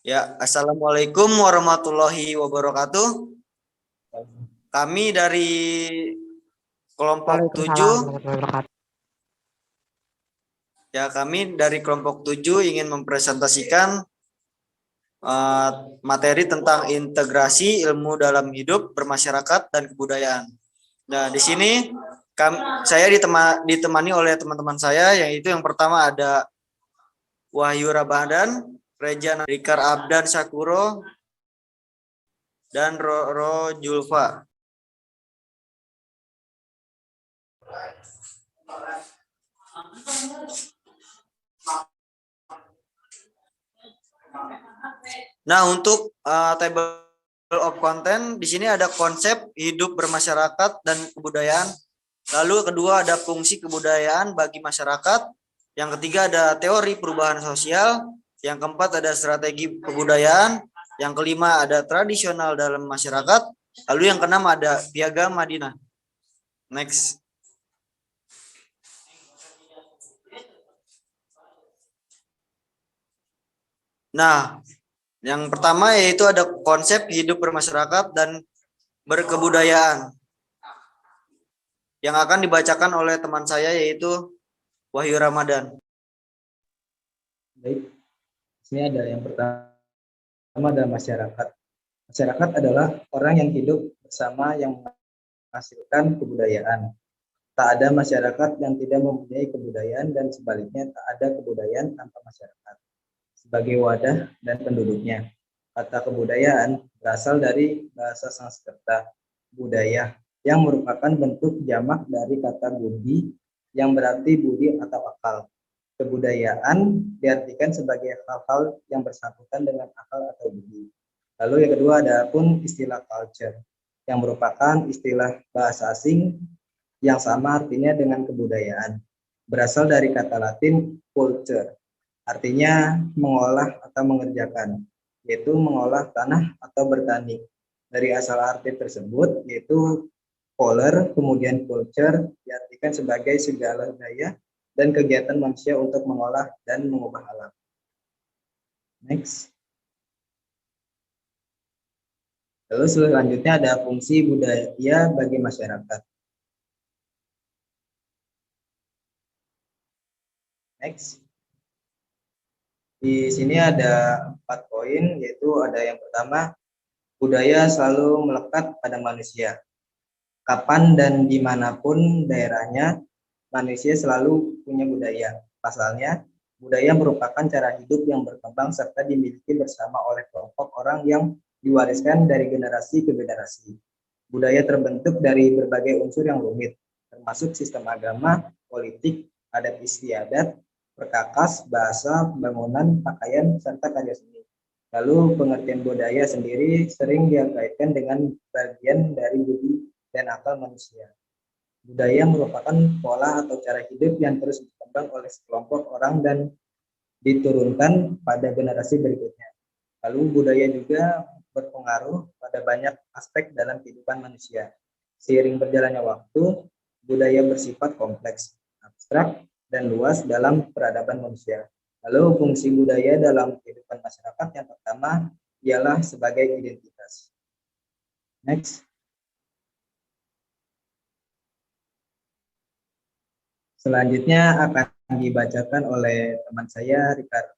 Ya, Assalamualaikum warahmatullahi wabarakatuh. Kami dari kelompok Waalaikumsalam 7, warahmatullahi wabarakatuh. kelompok 7 ingin mempresentasikan materi tentang integrasi ilmu dalam hidup bermasyarakat dan kebudayaan. Nah, di sini saya ditemani oleh teman-teman saya, yaitu yang pertama ada Wahyu Ramadan, Reja Rikar Abdan Sakuro, dan Roro Julfa. Nah, untuk table of content di sini ada konsep hidup bermasyarakat dan kebudayaan. Lalu kedua ada fungsi kebudayaan bagi masyarakat. Yang ketiga ada teori perubahan sosial. Yang keempat ada strategi kebudayaan. Yang kelima ada tradisional dalam masyarakat. Lalu yang keenam ada piagam Madinah. Next. Nah, yang pertama yaitu ada konsep hidup bermasyarakat dan berkebudayaan yang akan dibacakan oleh teman saya yaitu Wahyu Ramadan. Baik, sini ada yang pertama adalah masyarakat. Masyarakat adalah orang yang hidup bersama yang menghasilkan kebudayaan. Tak ada masyarakat yang tidak mempunyai kebudayaan dan sebaliknya tak ada kebudayaan tanpa masyarakat sebagai wadah dan penduduknya. Kata kebudayaan berasal dari bahasa Sanskerta, budaya, yang merupakan bentuk jamak dari kata budi yang berarti budi atau akal. Kebudayaan diartikan sebagai hal-hal yang bersangkutan dengan akal atau budi. Lalu yang kedua ada pun istilah culture, yang merupakan istilah bahasa asing yang sama artinya dengan kebudayaan. Berasal dari kata Latin culture, artinya mengolah atau mengerjakan, yaitu mengolah tanah atau bertani. Dari asal arti tersebut, yaitu polar, kemudian culture, diartikan sebagai segala daya dan kegiatan manusia untuk mengolah dan mengubah alam. Next. Lalu selanjutnya ada fungsi budaya bagi masyarakat. Next. Di sini ada 4 poin, yaitu ada yang pertama, budaya selalu melekat pada manusia. Kapan dan dimanapun daerahnya, manusia selalu punya budaya. Pasalnya, budaya merupakan cara hidup yang berkembang serta dimiliki bersama oleh kelompok orang yang diwariskan dari generasi ke generasi. Budaya terbentuk dari berbagai unsur yang rumit, termasuk sistem agama, politik, adat istiadat, perkakas, bahasa, bangunan, pakaian, serta karya seni. Lalu pengertian budaya sendiri sering dikaitkan dengan bagian dari budi dan akal manusia. Budaya merupakan pola atau cara hidup yang terus berkembang oleh sekelompok orang dan diturunkan pada generasi berikutnya. Lalu budaya juga berpengaruh pada banyak aspek dalam kehidupan manusia. Seiring berjalannya waktu, budaya bersifat kompleks, abstrak, dan luas dalam peradaban manusia. Lalu fungsi budaya dalam kehidupan masyarakat yang pertama ialah sebagai identitas. Next. Selanjutnya akan dibacakan oleh teman saya, Rikar.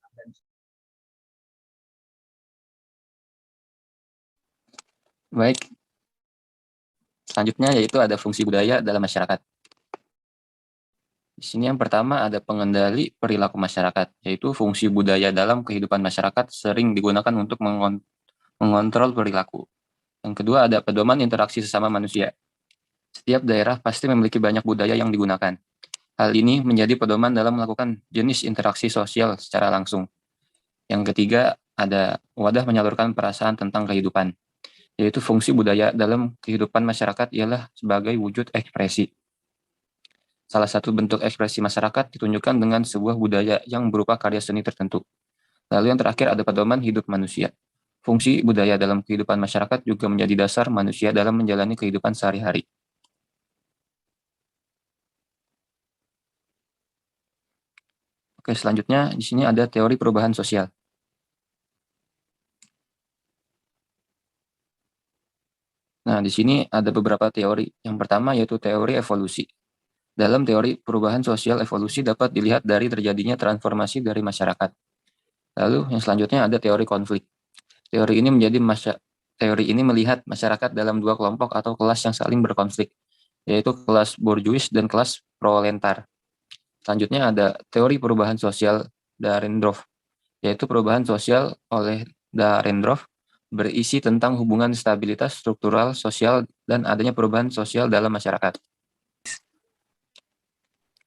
Baik, selanjutnya yaitu ada fungsi budaya dalam masyarakat. Di sini yang pertama ada pengendali perilaku masyarakat, yaitu fungsi budaya dalam kehidupan masyarakat sering digunakan untuk mengontrol perilaku. Yang kedua ada pedoman interaksi sesama manusia. Setiap daerah pasti memiliki banyak budaya yang digunakan. Hal ini menjadi pedoman dalam melakukan jenis interaksi sosial secara langsung. Yang ketiga ada wadah menyalurkan perasaan tentang kehidupan, yaitu fungsi budaya dalam kehidupan masyarakat ialah sebagai wujud ekspresi. Salah satu bentuk ekspresi masyarakat ditunjukkan dengan sebuah budaya yang berupa karya seni tertentu. Lalu yang terakhir ada pedoman hidup manusia. Fungsi budaya dalam kehidupan masyarakat juga menjadi dasar manusia dalam menjalani kehidupan sehari-hari. Oke, selanjutnya di sini ada teori perubahan sosial. Nah, di sini ada beberapa teori. Yang pertama yaitu teori evolusi. Dalam teori perubahan sosial evolusi dapat dilihat dari terjadinya transformasi dari masyarakat. Lalu yang selanjutnya ada teori konflik. Teori ini melihat masyarakat dalam dua kelompok atau kelas yang saling berkonflik, yaitu kelas borjuis dan kelas proletar. Selanjutnya ada teori perubahan sosial Dahrendorf, yaitu perubahan sosial oleh Dahrendorf berisi tentang hubungan stabilitas struktural sosial dan adanya perubahan sosial dalam masyarakat.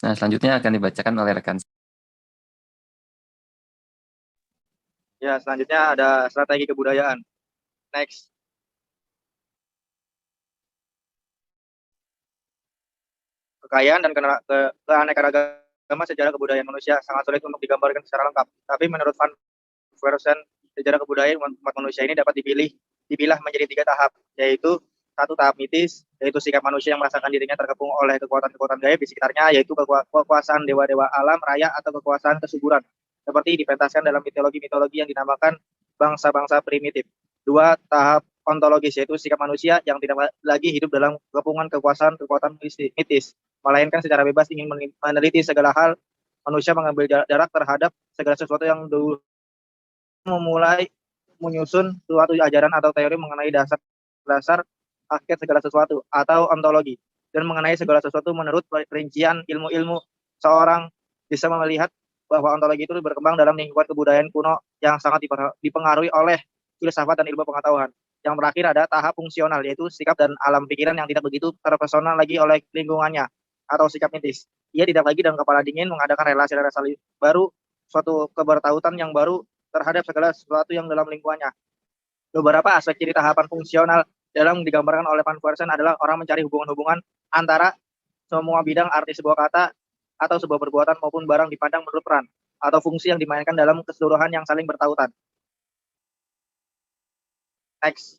Nah, selanjutnya akan dibacakan oleh rekan. Ya, selanjutnya ada strategi kebudayaan. Next. Kekayaan dan keanekaragaman sejarah kebudayaan manusia sangat sulit untuk digambarkan secara lengkap. Tapi menurut Van Versen, sejarah kebudayaan umat manusia ini dapat dipilah menjadi 3 tahap, yaitu 1 tahap mitis, yaitu sikap manusia yang merasakan dirinya terkepung oleh kekuatan-kekuatan gaib di sekitarnya, yaitu kekuasaan dewa-dewa alam raya atau kekuasaan kesuburan, seperti dipentaskan dalam mitologi-mitologi yang dinamakan bangsa-bangsa primitif. 2 tahap ontologis, yaitu sikap manusia yang tidak lagi hidup dalam kepungan kekuasaan-kekuatan mitis, melainkan secara bebas ingin meneliti segala hal. Manusia mengambil jarak terhadap segala sesuatu yang dulu, memulai menyusun suatu ajaran atau teori mengenai dasar akhir segala sesuatu atau ontologi, dan mengenai segala sesuatu menurut perincian ilmu-ilmu. Seorang bisa melihat bahwa ontologi itu berkembang dalam lingkungan kebudayaan kuno yang sangat dipengaruhi oleh filsafat dan ilmu pengetahuan. Yang terakhir ada tahap fungsional, yaitu sikap dan alam pikiran yang tidak begitu terpesona lagi oleh lingkungannya, atau sikap mitis. Ia tidak lagi dalam kepala dingin mengadakan relasi-relasi baru, suatu kebertautan yang baru terhadap segala sesuatu yang dalam lingkungannya. Beberapa aspek ciri tahapan fungsional dalam digambarkan oleh Van Versen adalah orang mencari hubungan-hubungan antara semua bidang arti sebuah kata atau sebuah perbuatan maupun barang dipandang menurut peran atau fungsi yang dimainkan dalam keseluruhan yang saling bertautan. Next.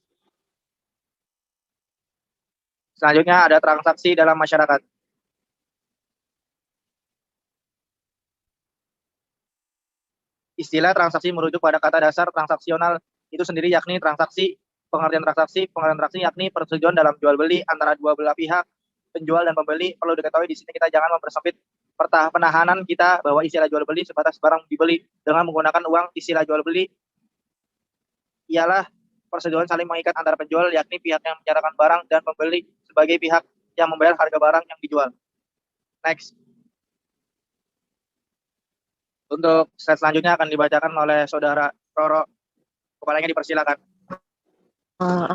Selanjutnya ada transaksi dalam masyarakat. Istilah transaksi merujuk pada kata dasar transaksional itu sendiri, yakni transaksi. Pengertian transaksi yakni persetujuan dalam jual beli antara dua belah pihak, penjual dan pembeli. Perlu diketahui di sini kita jangan mempersempit penahanan kita bahwa istilah jual beli sebatas barang dibeli dengan menggunakan uang. Istilah jual beli ialah persetujuan saling mengikat antara penjual, yakni pihak yang menyerahkan barang, dan pembeli sebagai pihak yang membayar harga barang yang dijual. Next. Untuk slide selanjutnya akan dibacakan oleh Saudara Roro. Kepalanya dipersilakan.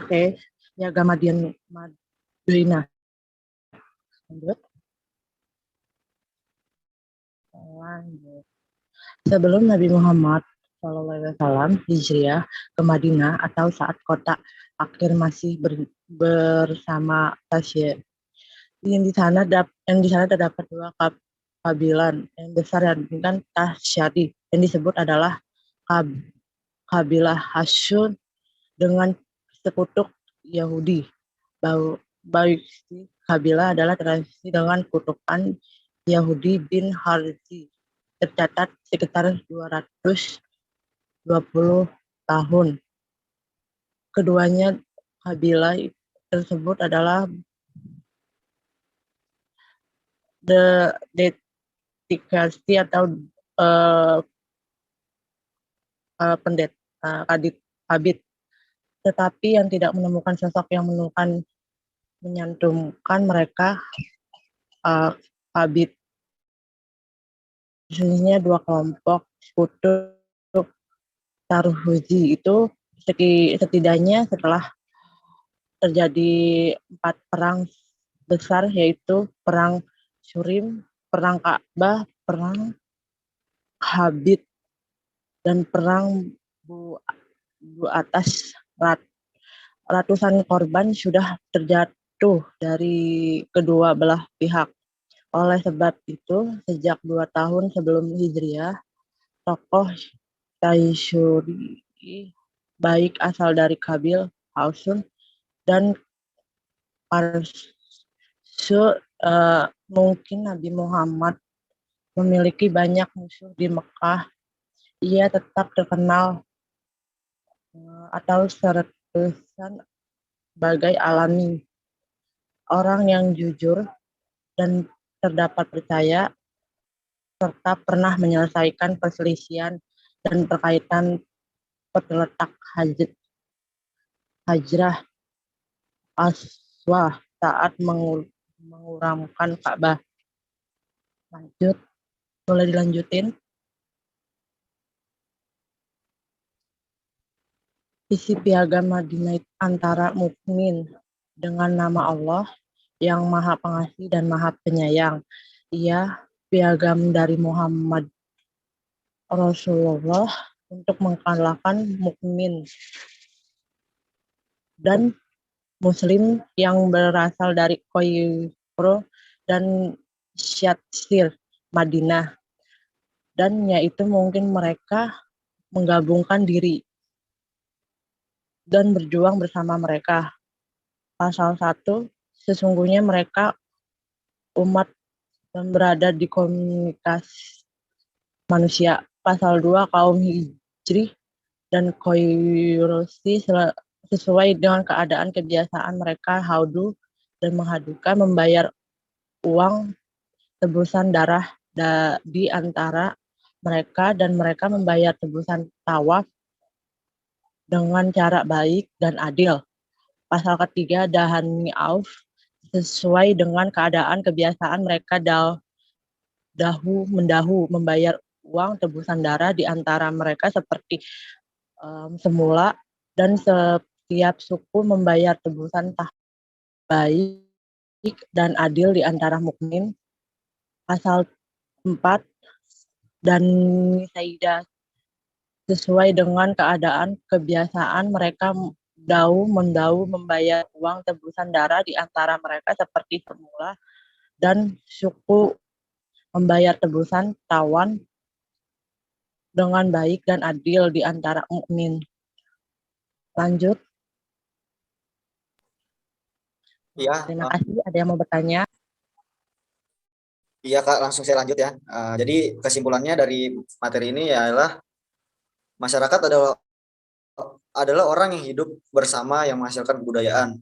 Oke. Ya, Gamadian Madrina. Lanjut. Sebelum Nabi Muhammad SAW hijriah ke Madinah atau saat kota akhir masih bersama Tasya. Yang di sana terdapat 2 kabilah yang besar dan Tasyadi, yang disebut adalah kabilah Hasyun dengan sekutu Yahudi. Baik kabilah adalah tradisi dengan kutukan Yahudi bin Harzi, tercatat sekitar 220 tahun. Keduanya kabilah tersebut adalah dedikasi atau kabit, tetapi yang tidak menemukan sosok yang menyantumkan mereka. Kabit sesungguhnya 2 kelompok sekutu Tarhuzi itu setidaknya setelah terjadi 4 perang besar, yaitu perang Syurim, perang Ka'bah, perang Habib, dan perang Bu atas. Ratusan korban sudah terjatuh dari kedua belah pihak. Oleh sebab itu, sejak 2 tahun sebelum Hijriah, tokoh Taisyuri baik asal dari kabil Hausun dan Parsu, mungkin Nabi Muhammad memiliki banyak musuh di Mekah. Ia tetap terkenal atau seratusan sebagai alami. Orang yang jujur dan terdapat percaya serta pernah menyelesaikan perselisihan dan berkaitan terletak hajrah aswah saat menguramkan Ka'bah. Lanjut, boleh dilanjutin. Isi piagam Madinah antara mukmin dengan nama Allah yang Maha Pengasih dan Maha Penyayang. Ia piagam dari Muhammad Rasulullah untuk mengalahkan mukmin dan muslim yang berasal dari Kairo dan Syatsir Madinah, dan yaitu mungkin mereka menggabungkan diri dan berjuang bersama mereka. Pasal 1, sesungguhnya mereka umat dan berada di komunitas manusia. Pasal 2, kaum Hijri dan Quraisy sesuai dengan keadaan kebiasaan mereka haudu dan menghadukan membayar uang tebusan darah di antara mereka, dan mereka membayar tebusan tawaf dengan cara baik dan adil. Pasal 3, dahani auf sesuai dengan keadaan kebiasaan mereka mendahu membayar uang tebusan darah di antara mereka seperti semula, dan setiap suku membayar tebusan baik dan adil di antara mukmin. Pasal 4, dan Saidah sesuai dengan keadaan kebiasaan mereka mendahu membayar uang tebusan darah di antara mereka seperti semula, dan suku membayar tebusan tawan dengan baik dan adil di antara mukmin. Lanjut. Iya, Terima kasih. Ada yang mau bertanya? iya Kak, langsung saya lanjut ya. Jadi kesimpulannya dari materi ini adalah masyarakat adalah orang yang hidup bersama yang menghasilkan kebudayaan.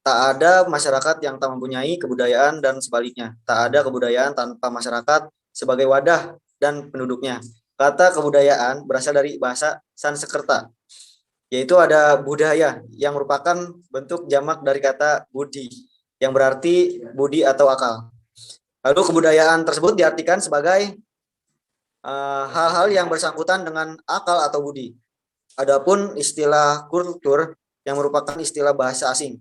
Tak ada masyarakat yang tak mempunyai kebudayaan dan sebaliknya. Tak ada kebudayaan tanpa masyarakat sebagai wadah dan penduduknya. Kata kebudayaan berasal dari bahasa Sanskerta, yaitu ada budaya yang merupakan bentuk jamak dari kata budi, yang berarti budi atau akal. Lalu kebudayaan tersebut diartikan sebagai hal-hal yang bersangkutan dengan akal atau budi. Adapun istilah kultur yang merupakan istilah bahasa asing,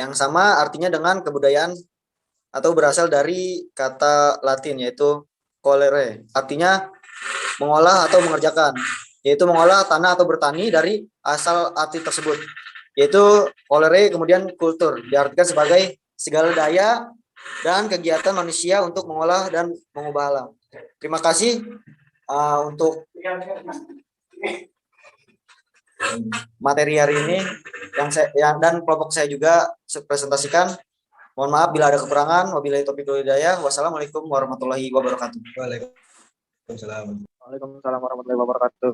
yang sama artinya dengan kebudayaan atau berasal dari kata Latin yaitu colere, artinya mengolah atau mengerjakan, yaitu mengolah tanah atau bertani dari asal arti tersebut, yaitu colere. Kemudian kultur diartikan sebagai segala daya dan kegiatan manusia untuk mengolah dan mengubah alam. Terima kasih untuk materi hari ini dan kelompok saya juga presentasikan. Mohon maaf bila ada kekurangan. Wabillahi taufiq wal hidayah. Wassalamualaikum warahmatullahi wabarakatuh. Waalaikumsalam. Waalaikumsalam warahmatullahi wabarakatuh.